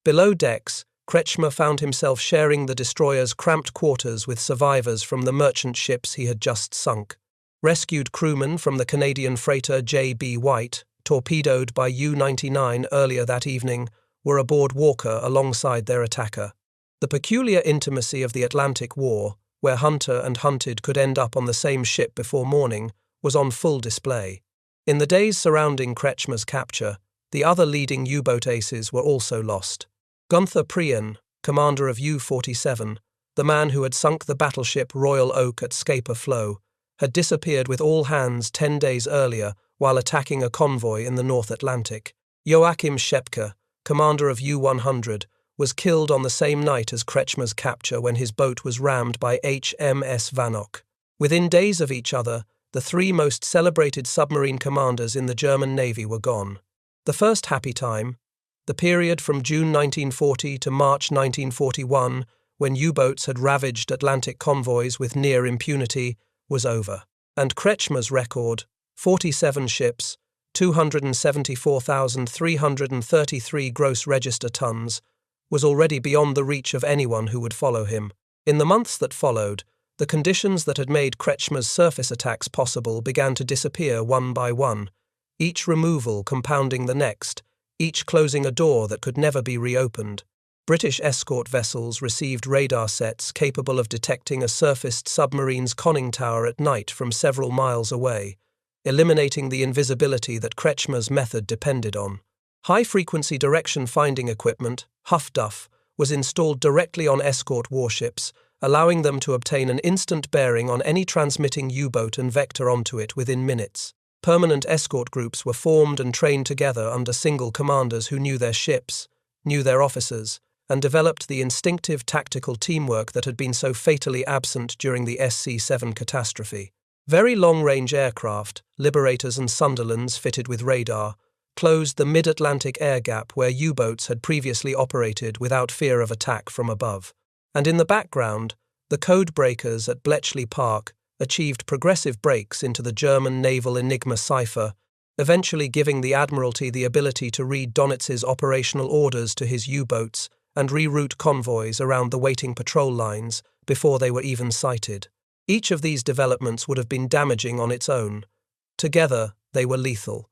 Below decks, Kretschmer found himself sharing the destroyer's cramped quarters with survivors from the merchant ships he had just sunk. Rescued crewmen from the Canadian freighter J.B. White, torpedoed by U-99 earlier that evening, were aboard Walker alongside their attacker. The peculiar intimacy of the Atlantic War, where hunter and hunted could end up on the same ship before morning, was on full display. In the days surrounding Kretschmer's capture, the other leading U-boat aces were also lost. Gunther Prien, commander of U-47, the man who had sunk the battleship Royal Oak at Scapa Flow, had disappeared with all hands 10 days earlier while attacking a convoy in the North Atlantic. Joachim Schepke, commander of U-100, was killed on the same night as Kretschmer's capture when his boat was rammed by HMS Vanock. Within days of each other, the 3 most celebrated submarine commanders in the German Navy were gone. The first happy time, the period from June 1940 to March 1941, when U-boats had ravaged Atlantic convoys with near impunity, was over. And Kretschmer's record, 47 ships, 274,333 gross register tons, was already beyond the reach of anyone who would follow him. In the months that followed, the conditions that had made Kretschmer's surface attacks possible began to disappear one by one, each removal compounding the next, each closing a door that could never be reopened. British escort vessels received radar sets capable of detecting a surfaced submarine's conning tower at night from several miles away, eliminating the invisibility that Kretschmer's method depended on. High-frequency direction-finding equipment, Huff-Duff, was installed directly on escort warships, allowing them to obtain an instant bearing on any transmitting U-boat and vector onto it within minutes. Permanent escort groups were formed and trained together under single commanders who knew their ships, knew their officers, and developed the instinctive tactical teamwork that had been so fatally absent during the SC-7 catastrophe. Very long-range aircraft, Liberators and Sunderlands fitted with radar, closed the mid-Atlantic air gap where U-boats had previously operated without fear of attack from above. And in the background, the code breakers at Bletchley Park achieved progressive breaks into the German naval Enigma cipher, eventually giving the Admiralty the ability to read Donitz's operational orders to his U-boats and reroute convoys around the waiting patrol lines before they were even sighted. Each of these developments would have been damaging on its own. Together, they were lethal.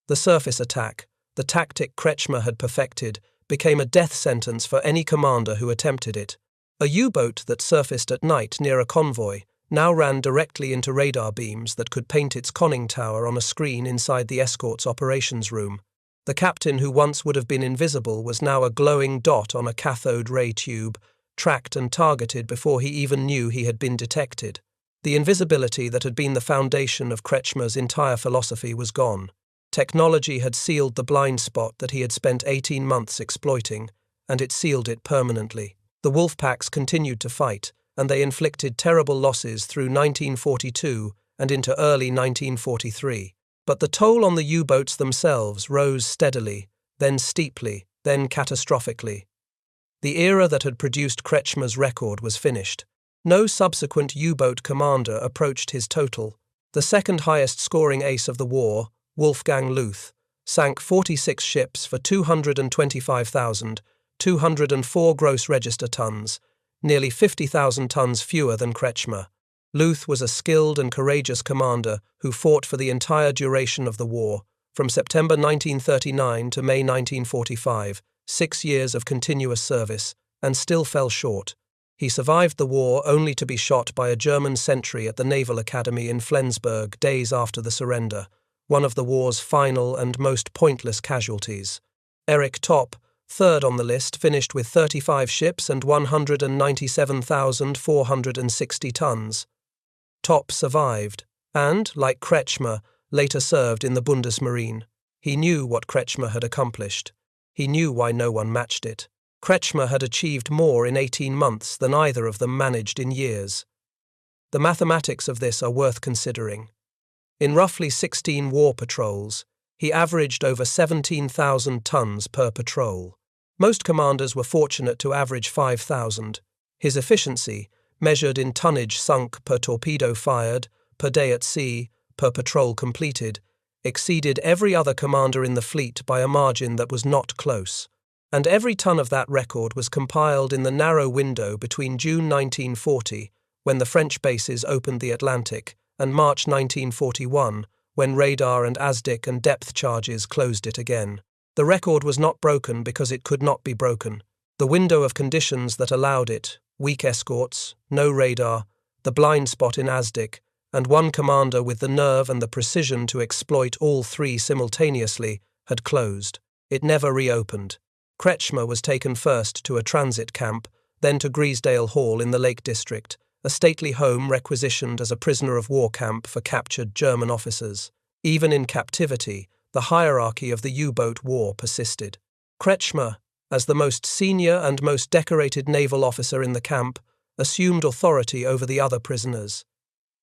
The surface attack, the tactic Kretschmer had perfected, became a death sentence for any commander who attempted it. A U-boat that surfaced at night near a convoy now ran directly into radar beams that could paint its conning tower on a screen inside the escort's operations room. The captain who once would have been invisible was now a glowing dot on a cathode ray tube, tracked and targeted before he even knew he had been detected. The invisibility that had been the foundation of Kretschmer's entire philosophy was gone. Technology had sealed the blind spot that he had spent 18 months exploiting, and it sealed it permanently. The wolf packs continued to fight, and they inflicted terrible losses through 1942 and into early 1943. But the toll on the U-boats themselves rose steadily, then steeply, then catastrophically. The era that had produced Kretschmer's record was finished. No subsequent U-boat commander approached his total. The second highest scoring ace of the war, Wolfgang Luth, sank 46 ships for 225,204 gross register tons, nearly 50,000 tons fewer than Kretschmer. Luth was a skilled and courageous commander who fought for the entire duration of the war, from September 1939 to May 1945, 6 years of continuous service, and still fell short. He survived the war only to be shot by a German sentry at the Naval Academy in Flensburg days after the surrender, one of the war's final and most pointless casualties. Erich Topp, third on the list, finished with 35 ships and 197,460 tons. Topp survived, and, like Kretschmer, later served in the Bundesmarine. He knew what Kretschmer had accomplished. He knew why no one matched it. Kretschmer had achieved more in 18 months than either of them managed in years. The mathematics of this are worth considering. In roughly 16 war patrols, he averaged over 17,000 tons per patrol. Most commanders were fortunate to average 5,000. His efficiency, measured in tonnage sunk per torpedo fired, per day at sea, per patrol completed, exceeded every other commander in the fleet by a margin that was not close. And every ton of that record was compiled in the narrow window between June 1940, when the French bases opened the Atlantic, and March 1941, when radar and ASDIC and depth charges closed it again. The record was not broken because it could not be broken. The window of conditions that allowed it, weak escorts, no radar, the blind spot in ASDIC, and one commander with the nerve and the precision to exploit all three simultaneously, had closed. It never reopened. Kretschmer was taken first to a transit camp, then to Griesdale Hall in the Lake District, a stately home requisitioned as a prisoner of war camp for captured German officers. Even in captivity, the hierarchy of the U-boat war persisted. Kretschmer, as the most senior and most decorated naval officer in the camp, assumed authority over the other prisoners.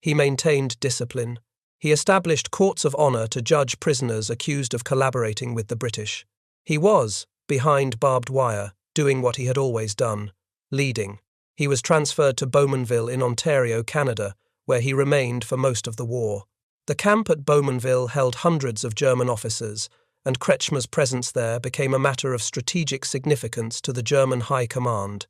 He maintained discipline. He established courts of honor to judge prisoners accused of collaborating with the British. He was, behind barbed wire, doing what he had always done, leading. He was transferred to Bowmanville in Ontario, Canada, where he remained for most of the war. The camp at Bowmanville held hundreds of German officers, and Kretschmer's presence there became a matter of strategic significance to the German High Command.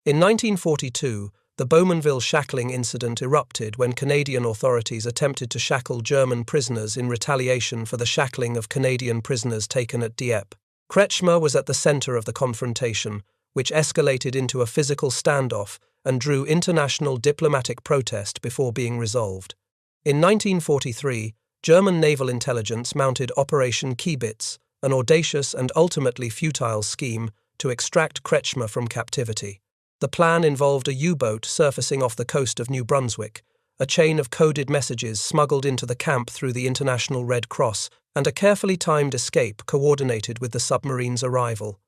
In 1942, the Bowmanville shackling incident erupted when Canadian authorities attempted to shackle German prisoners in retaliation for the shackling of Canadian prisoners taken at Dieppe. Kretschmer was at the center of the confrontation, which escalated into a physical standoff and drew international diplomatic protest before being resolved. In 1943, German naval intelligence mounted Operation Kiebitz, an audacious and ultimately futile scheme to extract Kretschmer from captivity. The plan involved a U-boat surfacing off the coast of New Brunswick, a chain of coded messages smuggled into the camp through the International Red Cross, and a carefully timed escape coordinated with the submarine's arrival.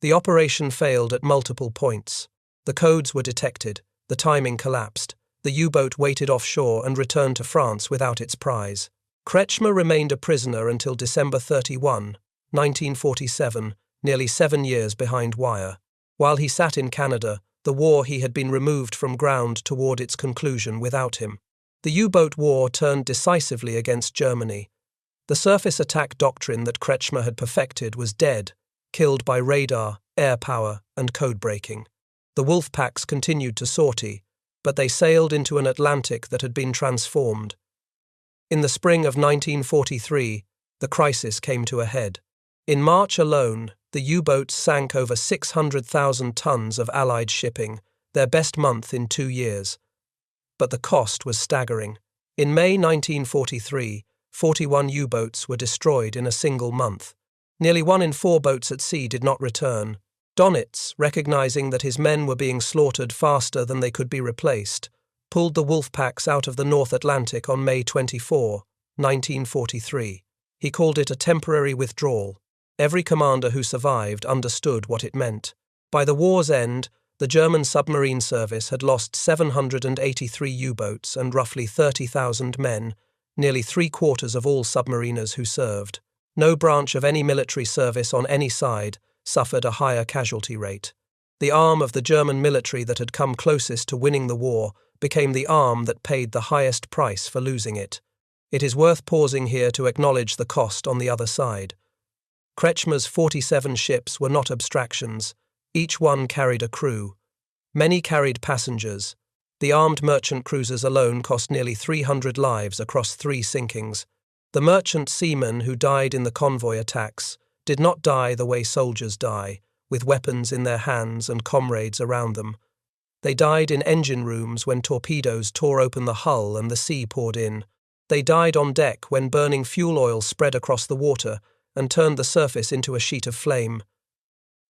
The operation failed at multiple points. The codes were detected, the timing collapsed, the U-boat waited offshore and returned to France without its prize. Kretschmer remained a prisoner until December 31, 1947, nearly 7 years behind wire. While he sat in Canada, the war he had been removed from ground toward its conclusion without him. The U-boat war turned decisively against Germany. The surface attack doctrine that Kretschmer had perfected was dead, killed by radar, air power, and code breaking. The wolf packs continued to sortie, but they sailed into an Atlantic that had been transformed. In the spring of 1943, the crisis came to a head. In March alone, the U-boats sank over 600,000 tons of Allied shipping, their best month in 2 years. But the cost was staggering. In May 1943, 41 U-boats were destroyed in a single month. Nearly 1 in 4 boats at sea did not return. Donitz, recognizing that his men were being slaughtered faster than they could be replaced, pulled the wolf packs out of the North Atlantic on May 24, 1943. He called it a temporary withdrawal. Every commander who survived understood what it meant. By the war's end, the German submarine service had lost 783 U-boats and roughly 30,000 men, nearly 3/4 of all submariners who served. No branch of any military service on any side suffered a higher casualty rate. The arm of the German military that had come closest to winning the war became the arm that paid the highest price for losing it. It is worth pausing here to acknowledge the cost on the other side. Kretschmer's 47 ships were not abstractions. Each one carried a crew. Many carried passengers. The armed merchant cruisers alone cost nearly 300 lives across 3 sinkings. The merchant seamen who died in the convoy attacks did not die the way soldiers die, with weapons in their hands and comrades around them. They died in engine rooms when torpedoes tore open the hull and the sea poured in. They died on deck when burning fuel oil spread across the water and turned the surface into a sheet of flame.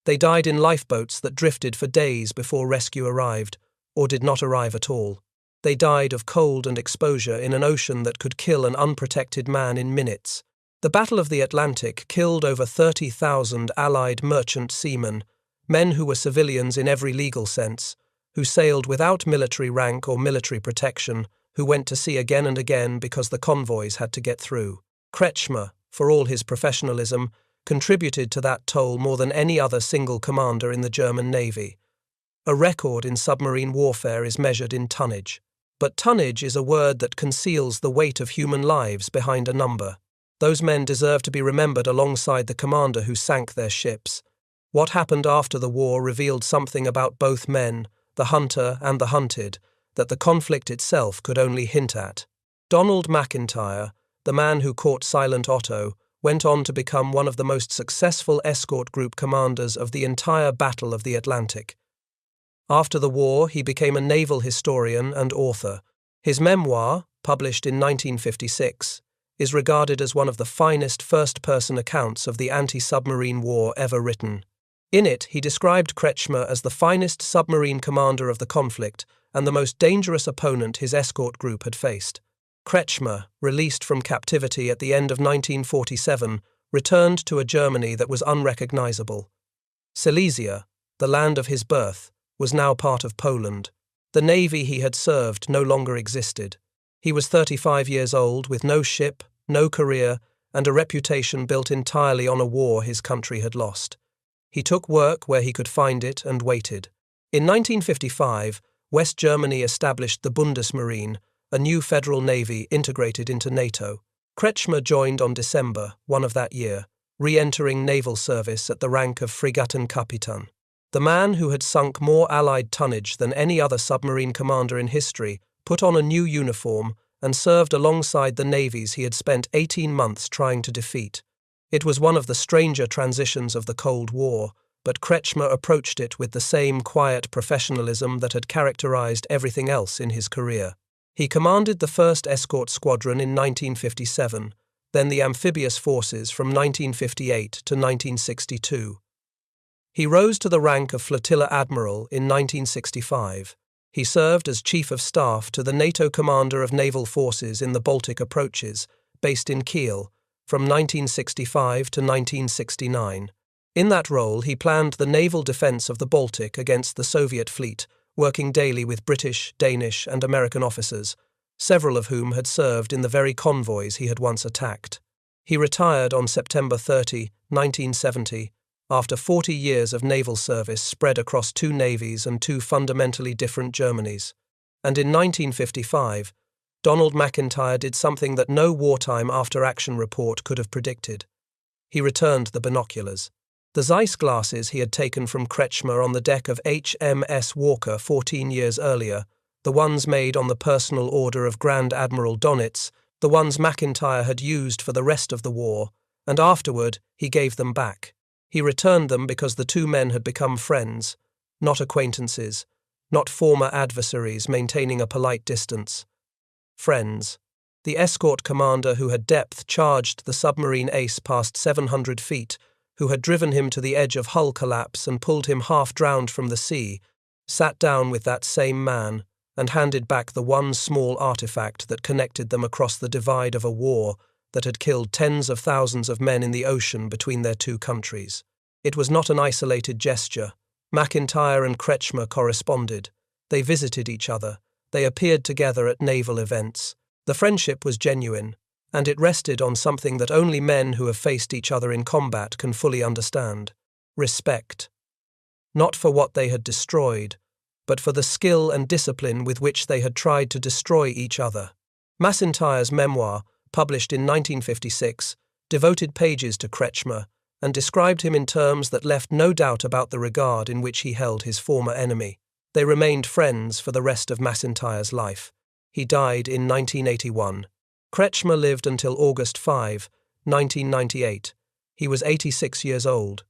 They died in lifeboats that drifted for days before rescue arrived, or did not arrive at all. They died of cold and exposure in an ocean that could kill an unprotected man in minutes. The Battle of the Atlantic killed over 30,000 Allied merchant seamen, men who were civilians in every legal sense, who sailed without military rank or military protection, who went to sea again and again because the convoys had to get through. Kretschmer, for all his professionalism, contributed to that toll more than any other single commander in the German Navy. A record in submarine warfare is measured in tonnage. But tonnage is a word that conceals the weight of human lives behind a number. Those men deserve to be remembered alongside the commander who sank their ships. What happened after the war revealed something about both men, the hunter and the hunted, that the conflict itself could only hint at. Donald Macintyre, the man who caught Silent Otto, went on to become one of the most successful escort group commanders of the entire Battle of the Atlantic. After the war, he became a naval historian and author. His memoir, published in 1956, is regarded as one of the finest first-person accounts of the anti-submarine war ever written. In it, he described Kretschmer as the finest submarine commander of the conflict and the most dangerous opponent his escort group had faced. Kretschmer, released from captivity at the end of 1947, returned to a Germany that was unrecognizable. Silesia, the land of his birth, was now part of Poland. The navy he had served no longer existed. He was 35 years old, with no ship, no career, and a reputation built entirely on a war his country had lost. He took work where he could find it and waited. In 1955, West Germany established the Bundesmarine, a new federal navy integrated into NATO. Kretschmer joined on December 1 of that year, re-entering naval service at the rank of Fregattenkapitän. The man who had sunk more Allied tonnage than any other submarine commander in history put on a new uniform and served alongside the navies he had spent 18 months trying to defeat. It was one of the stranger transitions of the Cold War, but Kretschmer approached it with the same quiet professionalism that had characterized everything else in his career. He commanded the 1st Escort Squadron in 1957, then the amphibious forces from 1958 to 1962. He rose to the rank of Flotilla Admiral in 1965. He served as Chief of Staff to the NATO Commander of Naval Forces in the Baltic Approaches, based in Kiel, from 1965 to 1969. In that role, he planned the naval defense of the Baltic against the Soviet fleet, working daily with British, Danish, and American officers, several of whom had served in the very convoys he had once attacked. He retired on September 30, 1970, after 40 years of naval service spread across two navies and two fundamentally different Germanys. And in 1955, Donald Macintyre did something that no wartime after-action report could have predicted. He returned the binoculars. The Zeiss glasses he had taken from Kretschmer on the deck of HMS Walker 14 years earlier, the ones made on the personal order of Grand Admiral Donitz, the ones Macintyre had used for the rest of the war, and afterward he gave them back. He returned them because the two men had become friends, not acquaintances, not former adversaries maintaining a polite distance. Friends. The escort commander who had depth charged the submarine ace past 700 feet, who had driven him to the edge of hull collapse and pulled him half-drowned from the sea, sat down with that same man and handed back the one small artifact that connected them across the divide of a war that had killed tens of thousands of men in the ocean between their two countries. It was not an isolated gesture. Macintyre and Kretschmer corresponded. They visited each other. They appeared together at naval events. The friendship was genuine, and it rested on something that only men who have faced each other in combat can fully understand: respect. Not for what they had destroyed, but for the skill and discipline with which they had tried to destroy each other. Macintyre's memoir, published in 1956, devoted pages to Kretschmer and described him in terms that left no doubt about the regard in which he held his former enemy. They remained friends for the rest of Macintyre's life. He died in 1981. Kretschmer lived until August 5, 1998. He was 86 years old.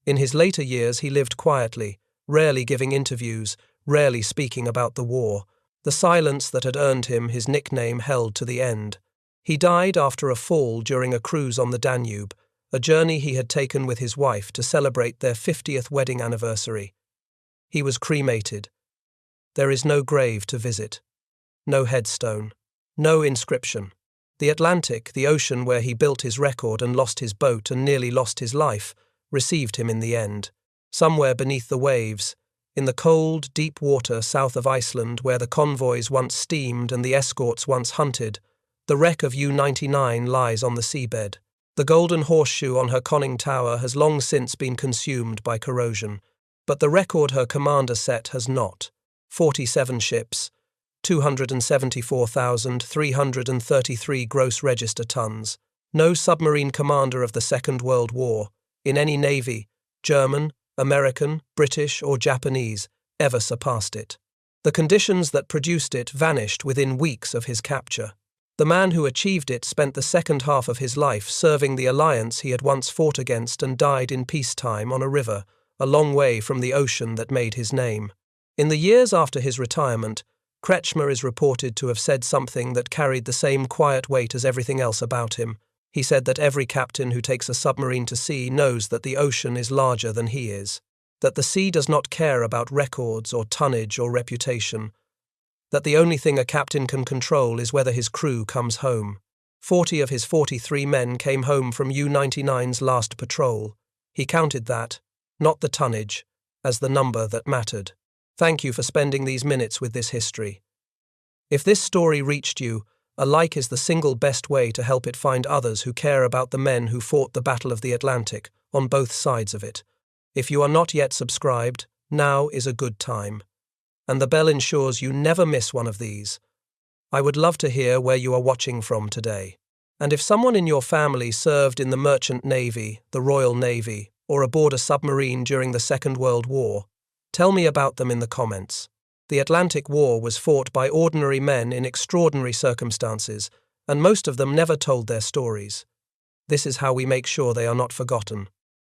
In his later years he lived quietly, rarely giving interviews, rarely speaking about the war. The silence that had earned him his nickname held to the end. He died after a fall during a cruise on the Danube, a journey he had taken with his wife to celebrate their 50th wedding anniversary. He was cremated. There is no grave to visit, no headstone, no inscription. The Atlantic, the ocean where he built his record and lost his boat and nearly lost his life, received him in the end. Somewhere beneath the waves, in the cold, deep water south of Iceland where the convoys once steamed and the escorts once hunted, the wreck of U-99 lies on the seabed. The golden horseshoe on her conning tower has long since been consumed by corrosion, but the record her commander set has not. 47 ships, 274,333 gross register tons. No submarine commander of the Second World War, in any navy, German, American, British, or Japanese, ever surpassed it. The conditions that produced it vanished within weeks of his capture. The man who achieved it spent the second half of his life serving the alliance he had once fought against and died in peacetime on a river, a long way from the ocean that made his name. In the years after his retirement, Kretschmer is reported to have said something that carried the same quiet weight as everything else about him. He said that every captain who takes a submarine to sea knows that the ocean is larger than he is, that the sea does not care about records or tonnage or reputation, that the only thing a captain can control is whether his crew comes home. 40 of his 43 men came home from U-99's last patrol. He counted that, not the tonnage, as the number that mattered. Thank you for spending these minutes with this history. If this story reached you, a like is the single best way to help it find others who care about the men who fought the Battle of the Atlantic, on both sides of it. If you are not yet subscribed, now is a good time. And the bell ensures you never miss one of these. I would love to hear where you are watching from today. And if someone in your family served in the Merchant Navy, the Royal Navy, or aboard a submarine during the Second World War, tell me about them in the comments. The Atlantic War was fought by ordinary men in extraordinary circumstances, and most of them never told their stories. This is how we make sure they are not forgotten.